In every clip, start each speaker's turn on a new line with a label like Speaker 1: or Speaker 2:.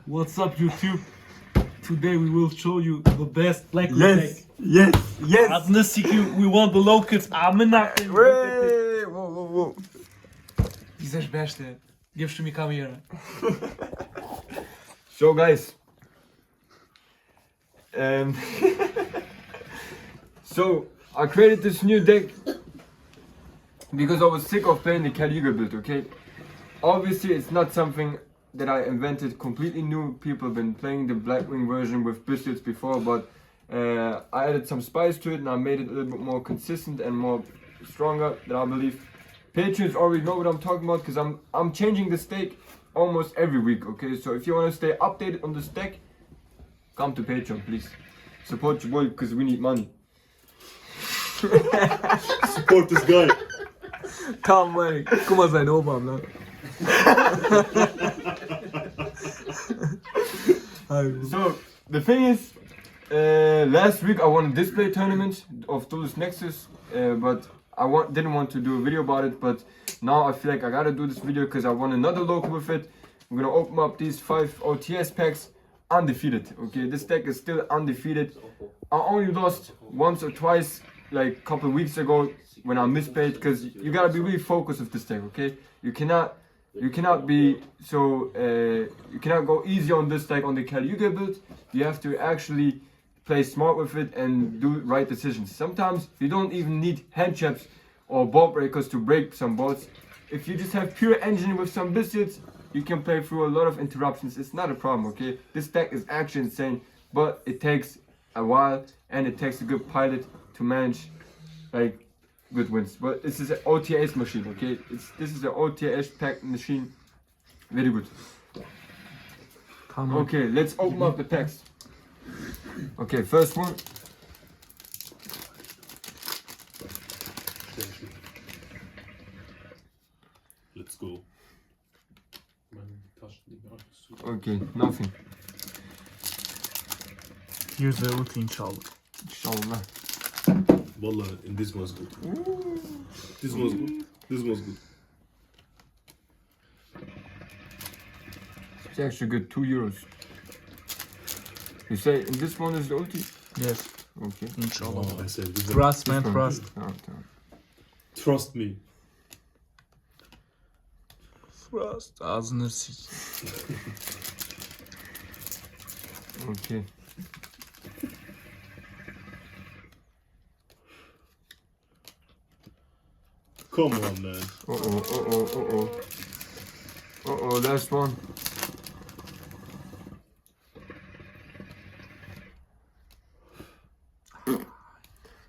Speaker 1: What's up, YouTube? Today we will show you the best Blackwing deck.
Speaker 2: Yes.
Speaker 1: Adını sikiyim, we want the locals. Amına.
Speaker 2: Hey, whoa.
Speaker 1: Dizes beste. Gibst du mir Kamera?
Speaker 2: So guys, so I created this new deck because I was sick of playing the Caliga build, okay? Obviously it's not something that I invented completely new. People have been playing the Blackwing version with Bystials before, but I added some spice to it and I made it a little bit more consistent and more stronger than I believe. Patrons already know what I'm talking about because I'm changing this deck almost every week, okay? So if you want to stay updated on this deck, come to Patreon, please. Support your boy because we need money.
Speaker 3: Support this guy.
Speaker 2: Come on, guck mal seinen Oberarm, ne? So the thing is, last week I won a display tournament of Duelist Nexus, but didn't want to do a video about it, but now I feel like I gotta do this video because I won another local with it. I'm gonna open up these 5 OTS packs, undefeated. Okay, this deck is still undefeated. I only lost once or twice, like a couple of weeks ago when I misplayed, because you gotta be really focused with this deck. Okay, you cannot be so you cannot go easy on this deck on the Caliga build. You have to actually play smart with it and do right decisions. Sometimes you don't even need hand traps or ball breakers to break some boards. If you just have pure engine with some biscuits, you can play through a lot of interruptions. It's not a problem, okay? This deck is actually insane, but it takes a while and it takes a good pilot to manage like good wins. But this is an OTS machine, okay? This is an OTS pack machine. Very good. Okay, let's open up the packs. Okay, first one.
Speaker 3: Let's go.
Speaker 2: Okay, nothing.
Speaker 1: Here's the ulti inshallah.
Speaker 2: Inshallah.
Speaker 3: Wallah, and this one's good. This one's good. This one's good.
Speaker 2: It's actually good, €2. You say in this one is the ulti?
Speaker 1: Yes.
Speaker 2: Okay.
Speaker 1: Inshallah.
Speaker 3: Oh, I said this one.
Speaker 1: Trust, man,
Speaker 2: This one.
Speaker 1: trust.
Speaker 3: Trust me.
Speaker 1: Trust. Ağzını sikeyim.
Speaker 2: Okay.
Speaker 3: Come on, man.
Speaker 2: Last one.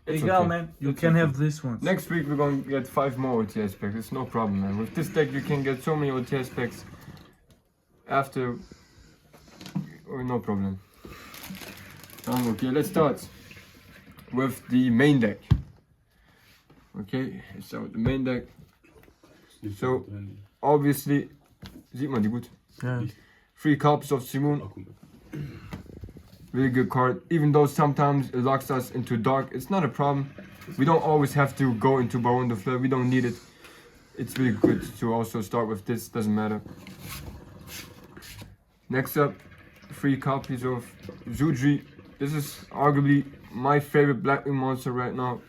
Speaker 1: There you
Speaker 2: It's
Speaker 1: go,
Speaker 2: okay.
Speaker 1: man. You can have this one.
Speaker 2: Next week we're gonna get 5 more OTS packs. It's no problem, man. With this deck you can get so many OTS packs after. No problem. Okay, let's start with the main deck. Okay, let's start with the main deck. So, obviously, sieht man die gut?
Speaker 1: Yeah.
Speaker 2: 3 copies of Simone. Really good card. Even though sometimes it locks us into dark, it's not a problem. We don't always have to go into Baron de Fleur. We don't need it. It's really good to also start with this. Doesn't matter. Next up, 3 copies of Juji. This is arguably my favorite Blackwing monster right now.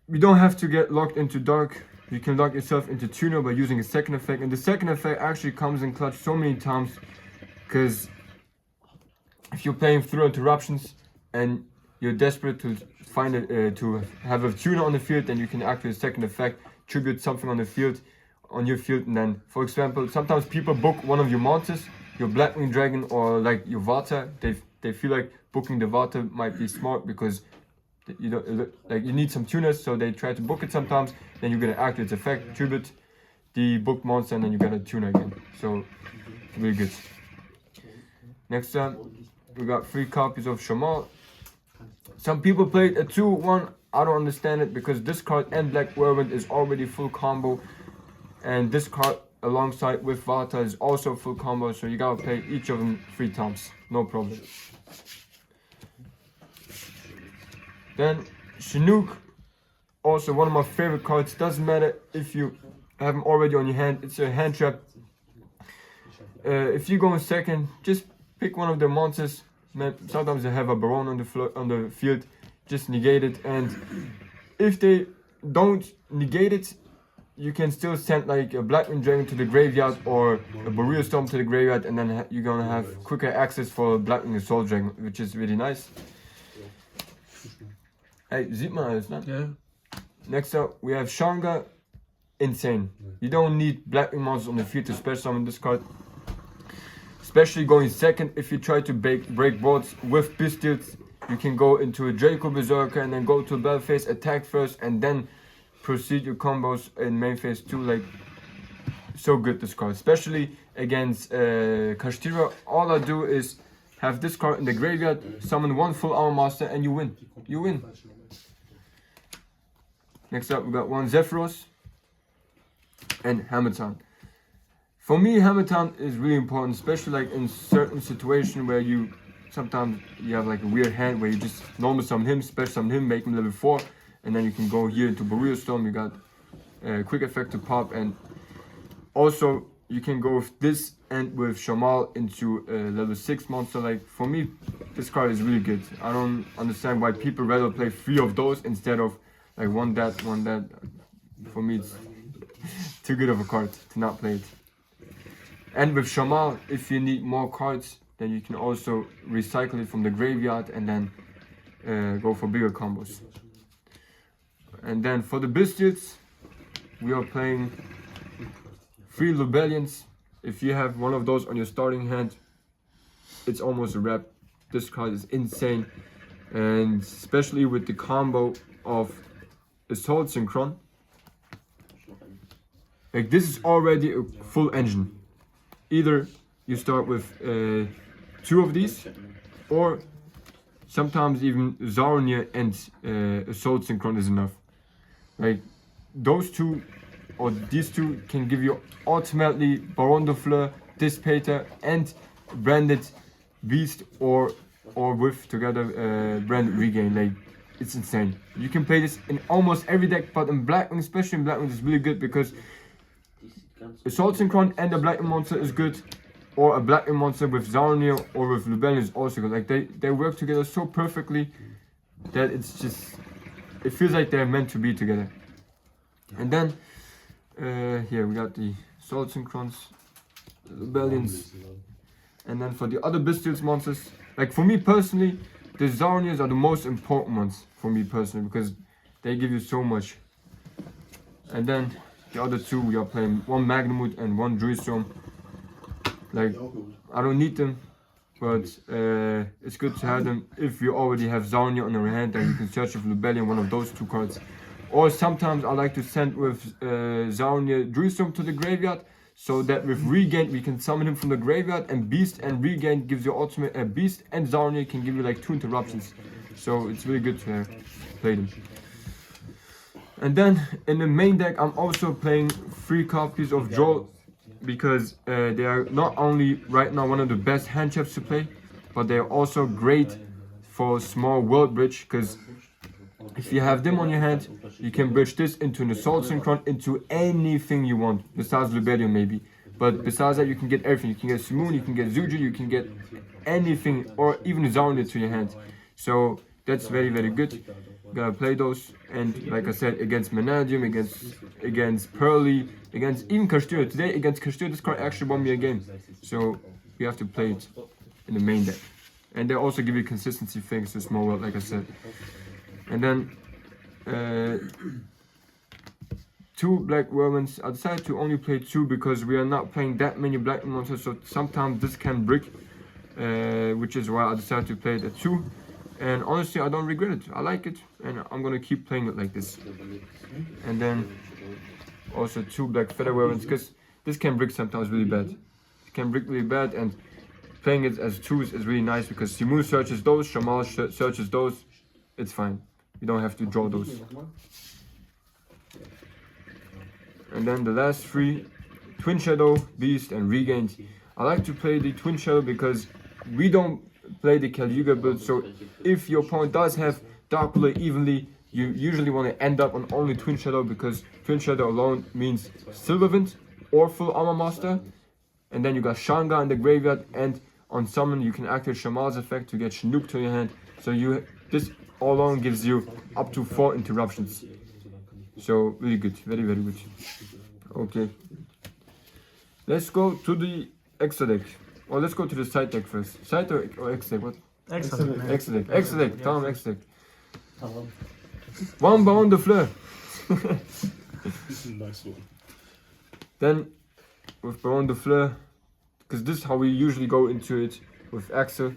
Speaker 2: You don't have to get locked into dark. You can lock yourself into tuner by using a second effect. And the second effect actually comes in clutch so many times because if you're playing through interruptions and you're desperate to find to have a tuner on the field, then you can activate a second effect, tribute something on the field, on your field, and then, for example, sometimes people book one of your monsters, your Blackwing Dragon or like your Vata. They feel like booking the Vata might be smart because you don't like you need some tuners, so they try to book it sometimes. Then you're gonna activate its effect, tribute the booked monster, and then you're gonna tune again. So really good. Next up, we got 3 copies of Shamal. Some people played a 2-1. I don't understand it because this card and Black Whirlwind is already full combo, and this card alongside with Vata is also full combo. So you gotta play each of them 3 times, no problem. Then Chinook, also one of my favorite cards. Doesn't matter if you have them already on your hand. It's a hand trap. If you go in second, just pick one of the monsters. Sometimes they have a Baron on the field, just negate it. And if they don't negate it, you can still send like a Blackwing Dragon to the graveyard or a Boreal Storm to the graveyard, and then you're gonna have quicker access for Blackwing Assault Dragon, which is really nice. Hey, sieht man alles, ne?
Speaker 1: Yeah.
Speaker 2: Next up, we have Shuga Insane. You don't need Blackwing monsters on the field to special summon this card. Especially going second, if you try to break boards with Bystials, you can go into a Draco Berserker and then go to a battle phase, attack first, and then proceed your combos in main phase 2. Like, so good this card, especially against Kashtira. All I do is have this card in the graveyard, summon one full armor master, and you win. You win. Next up, we got one Zephyrus and Hammertown. For me, Hammertown is really important, especially like in certain situations where you sometimes you have like a weird hand where you just normal summon him, special summon him, make him level 4, and then you can go here into Boreal Storm. You got a quick effect to pop, and also you can go with this and with Shamal into a level 6 monster. Like, for me, this card is really good. I don't understand why people rather play 3 of those instead of like one that. For me, it's too good of a card to not play it. And with Shamal, if you need more cards, then you can also recycle it from the graveyard and then go for bigger combos. And then for the Bystials, we are playing 3 Lubellions. If you have one of those on your starting hand, it's almost a wrap. This card is insane, and especially with the combo of Assault Synchron. Like, this is already a full engine. Either you start with 2 of these, or sometimes even Zarnia and Assault Synchron is enough. Like, those 2 or these 2 can give you ultimately Baron de Fleur, Dissipator, and branded Beast, or with together branded Regain. Like, it's insane. You can play this in almost every deck, but in Blackwing, especially in Blackwing, it's really good because Assault Synchron and a Blackwing monster is good, or a Blackwing monster with Zarnia or with Lubellion is also good. Like, they work together so perfectly that it's just, it feels like they're meant to be together. And then here we got the Assault Synchrons, Lubellions, and then for the other Bystials monsters, like, for me personally, the Zarnias are the most important ones for me personally because they give you so much. And then the other 2, we are playing one Magnamut and one Druidstorm. Like, I don't need them, but it's good to have them if you already have Zarnia on your hand, and you can search with Lubellion, one of those 2 cards. Or sometimes I like to send with Zarnia Druidstorm to the graveyard, so that with Regain we can summon him from the graveyard, and Beast and Regain gives you ultimate Beast, and Zarnia can give you like 2 interruptions. So it's really good to play them. And then in the main deck, I'm also playing 3 copies of Joel, because they are not only right now one of the best hand traps to play, but they are also great for small world bridge, because if you have them on your hand, you can bridge this into an Assault Synchron, into anything you want, besides Lubellion maybe. But besides that, you can get everything. You can get Simone, you can get Juji, you can get anything, or even Zarnia to your hand. So that's very, very good. You gotta play those. And like I said, against Menadium, against Pearly, against even Kashtira. Today against Kashtira, this card actually won me a game. So we have to play it in the main deck. And they also give you consistency things to small world, like I said. And then 2 Black Werewolves. I decided to only play 2 because we are not playing that many Black monsters, so sometimes this can brick, which is why I decided to play it at 2. And honestly, I don't regret it. I like it, and I'm gonna keep playing it like this. And then also 2 Black Feather Werewolves, because this can brick sometimes really bad. It can brick really bad, and playing it as 2s is really nice because Simone searches those, Shamal searches those. It's fine. You don't have to draw those. And then the last 3, Twin Shadow, Beast, and Regain. I like to play the Twin Shadow because we don't play the Caligula build, so if your opponent does have Dark Ruler evenly, you usually want to end up on only Twin Shadow, because Twin Shadow alone means Silverwind or full Armor Master, And then you got Shanga in the graveyard, and on summon you can activate Shamal's effect to get Chinook to your hand. So this all alone gives you up to 4 interruptions. So really good, very very good. Okay. Let's go to the extra deck. Or let's go to the side deck first. Side or extra deck? What?
Speaker 1: Excellent. Man.
Speaker 2: Extra deck. Extra deck. Tamam extra deck. One bound the fleur.
Speaker 3: This is a nice one.
Speaker 2: Then with Baron de Fleur, because this is how we usually go into it with Axel,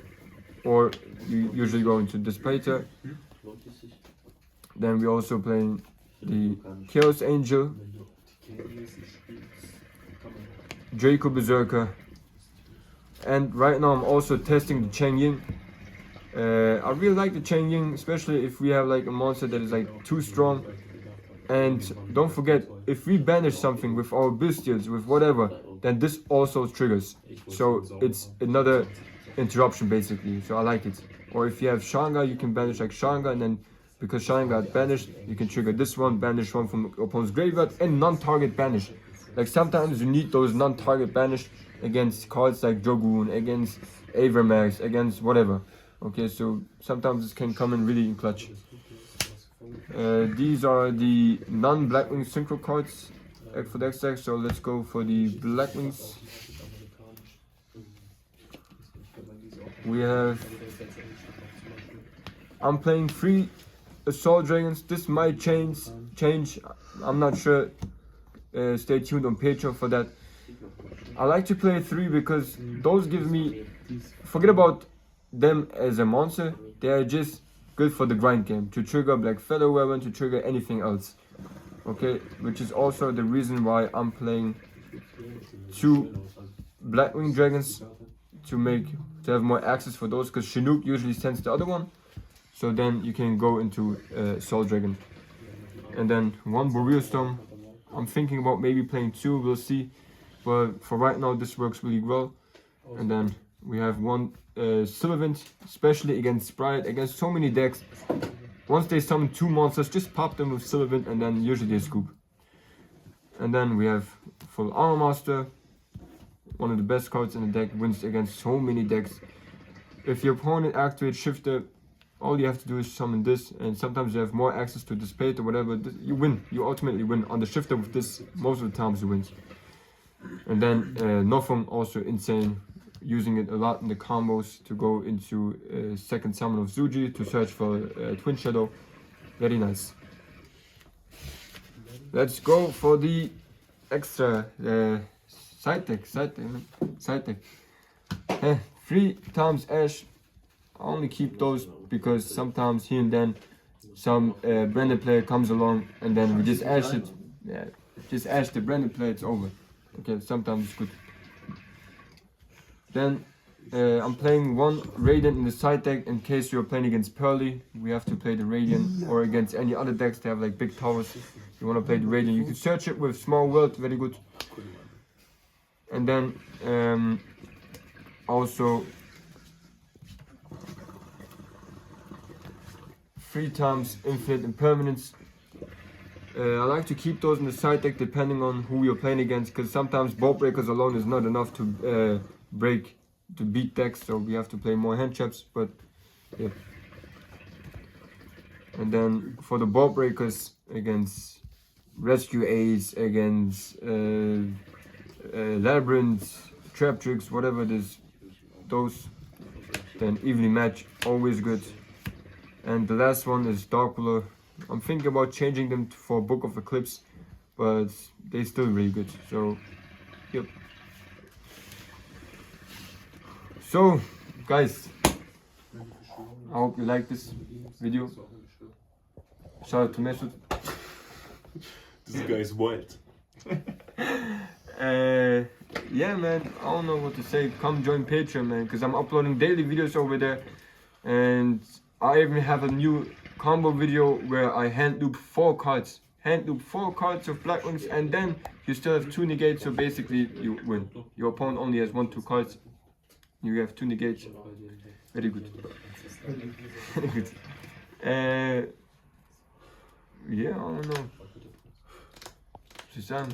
Speaker 2: or you usually go into Displater. Then we also playing the Chaos Angel, Draco Berserker, and right now I'm also testing the Cheng Ying. I really like the Cheng Ying, especially if we have like a monster that is like too strong. And don't forget, if we banish something with our Bystials, with whatever, then this also triggers. So it's another interruption basically, so I like it. Or if you have Shanga, you can banish like Shanga, and then because Shanga got banished, you can trigger this one, banish one from opponent's graveyard, and non-target banish. Like sometimes you need those non-target banish against cards like Jogun, against Avermax, against whatever. Okay, so sometimes this can come in really in clutch. These are the non-Blackwing synchro cards for the deck, so let's go for the Blackwings. We have... I'm playing 3 Assault Dragons. This might change. I'm not sure. Stay tuned on Patreon for that. I like to play 3 because those give me... Forget about them as a monster. They are just good for the grind game, to trigger Black Feather Weapon, to trigger anything else. Okay, which is also the reason why I'm playing 2 Blackwing Dragons to have more access for those, because Chinook usually sends the other one. So then you can go into Soul Dragon. And then 1 Boreal Storm. I'm thinking about maybe playing 2, we'll see. But for right now this works really well. And then we have 1 Sylvant, especially against Sprite, against so many decks. Once they summon 2 monsters, just pop them with Sylvant and then usually they scoop. And then we have Full Armor Master, one of the best cards in the deck, wins against so many decks. If your opponent activates Shifter, all you have to do is summon this, and sometimes you have more access to Display or whatever. You win, you ultimately win. On the Shifter with this, most of the times you win. And then Nofung, also insane. Using it a lot in the combos to go into second summon of Juji to search for Twin Shadow. Very nice. Let's go for the extra side deck. 3 times Ash. I only keep those because sometimes here and then some branded player comes along and then we just Ash it. Yeah, just Ash the branded player, it's over. Okay, sometimes it's good. Then I'm playing 1 Radiant in the side deck in case you're playing against Pearly. We have to play the Radiant, or against any other decks that have like big towers. You want to play the Radiant, you can search it with Small World, very good. And then also 3 times Infinite Impermanence. I like to keep those in the side deck depending on who you're playing against, because sometimes Bolt Breakers alone is not enough to beat decks, so we have to play more hand traps, but yeah. And then for the Bolt Breakers against Rescue Ace, against Labyrinth, Trap Tricks, whatever it is, those, then Evenly Match, always good. And the last one is Dark Ruler. I'm thinking about changing them for Book of Eclipse, but they're still really good, so yep. So guys, I hope you like this video. Shout out to Mesut.
Speaker 3: This guy is wild.
Speaker 2: Yeah man, I don't know what to say. Come join Patreon, man, because I'm uploading daily videos over there, and I even have a new combo video where I hand loop 4 cards. Hand loop 4 cards of Blackwings, and then you still have 2 negates, so basically you win. Your opponent only has 1-2 cards. You have 2 negates. Very good. Very good. Yeah, I don't know. Suzanne.